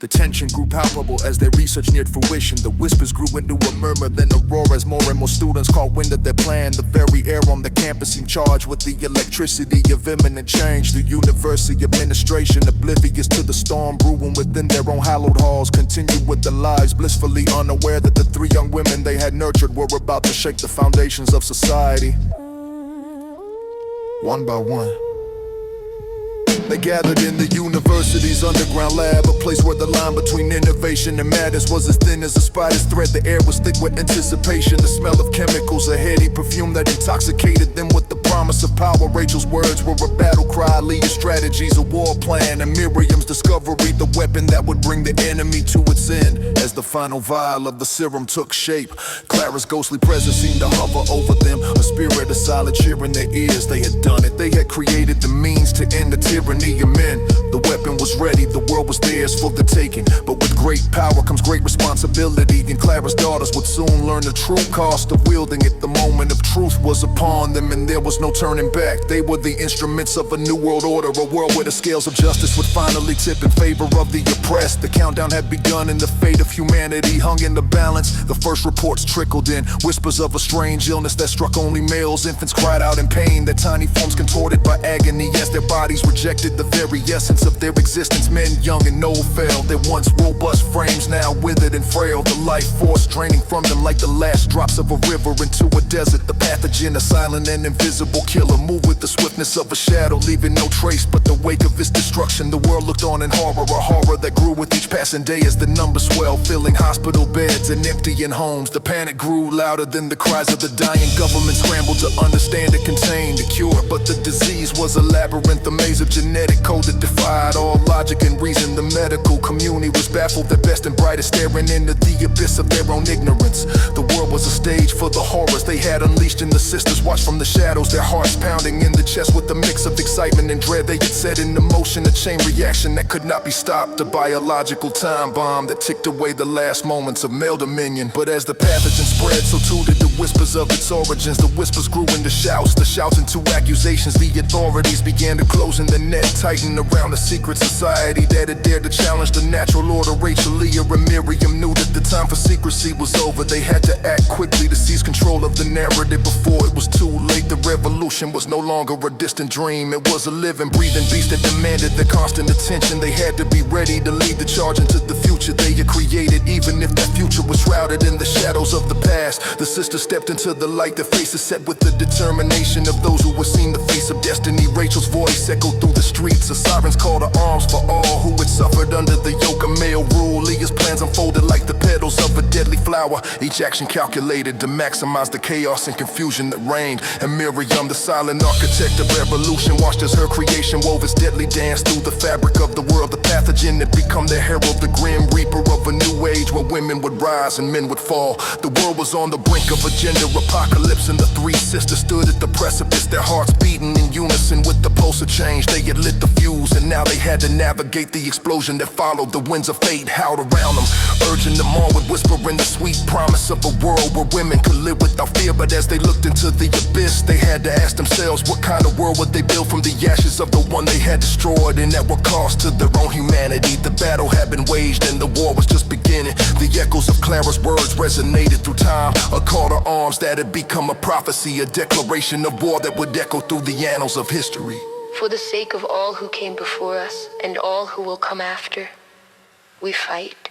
The tension grew palpable as their research neared fruition. The whispers grew into a murmur, then a roar as more and more students caught wind of their plan. The very air on the campus seemed charged with the electricity of imminent change. The university administration, oblivious to the storm brewing within their own hallowed halls, continued with their lives, blissfully unaware that the three young women they had nurtured were about to shake the foundations of society. One by one, they gathered in the university's underground lab, a place where the line between innovation and madness was as thin as a spider's thread. The air was thick with anticipation, the smell of chemicals, a heady perfume that intoxicated them with the promise of power. Rachel's words were a battle cry, Leah's strategies a war plan, and Miriam's discovery the weapon that would bring the enemy to its end. As the final vial of the serum took shape, Clara's ghostly presence seemed to hover over them, a spirit of silent cheer in their ears. They had done it, they had created the means to end the tyranny of men. The weapon was ready, the world was theirs for the taking. But with great power comes great responsibility, and Clara's daughters would soon learn the true cost of wielding it. The moment of truth was upon them, and there was no turning back. They were the instruments of a new world order, a world where the scales of justice would finally tip in favor of the oppressed. The countdown had begun, and the fate of humanity hung in the balance. The first reports trickled in, whispers of a strange illness that struck only males. Infants cried out in pain, their tiny forms contorted by agony as their bodies rejected the very essence of their existence. Men young and old failed, their once robust frames now withered and frail. The life force draining from them like the last drops of a river into a desert. The pathogen, a silent and invisible killer, moved with the swiftness of a shadow, leaving no trace but the wake of its destruction. The world looked on in horror, a horror that grew with each passing day as the numbers swelled, filling hospital beds and emptying homes. The panic grew louder than the cries of the dying. Government scrambled to understand and contain the cure, but the disease was a labyrinth, a maze of genetic code that defied all logic and reason. The medical community was baffled, their best and brightest staring into the abyss of their own ignorance. The world was a stage for the horrors they had unleashed, and the sisters watched from the shadows, their hearts pounding in the chest with a mix of excitement and dread. They had set into motion a chain reaction that could not be stopped, a biological time bomb that ticked away the last moments of male dominion. But as the pathogen spread, so too did the whispers of its origins. The whispers grew into shouts, the shouts into accusations. The authorities began to close in the net, tighten around the secret society that had dared to challenge the natural order. Rachel, Leah, and Miriam knew that the time for secrecy was over. They had to act quickly to seize control of the narrative before it was too late. The revolution was no longer a distant dream, it was a living, breathing beast that demanded the constant attention. They had to be ready to lead the charge into the future they had created, even if that future was shrouded in the shadows of the past. The sisters stepped into the light, their faces set with the determination of those who were seen the face of destiny. Rachel's voice echoed through the streets, a siren's call to arms for all who had suffered under the yoke of male rule. Leah's plans unfolded like the petals of a deadly flower, each action calculated to maximize the chaos and confusion that reigned. And Miriam, the silent architect of revolution, watched as her creation wove its deadly dance through the fabric of the world. The pathogen had become the herald, the grim reaper of a new age where women would rise and men would fall. The world was on the brink of a gender apocalypse, and the three sisters stood at the precipice, their hearts beating in unison with the pulse of change. They had lit the fuse, and now they had to navigate the explosion that followed. The winds of fate howled around them, urging them on with whispering the sweet promise of a world where women could live without fear. But as they looked into the abyss, they had to ask themselves, what kind of world would they build from the ashes of the one they had destroyed, and at what cost to their own humanity? The battle had been waged and the war was just beginning. The echoes of Clara's words resonated through time, a call to arms that had become a prophecy, a declaration of war that would echo through the annals of history. For the sake of all who came before us and all who will come after, we fight.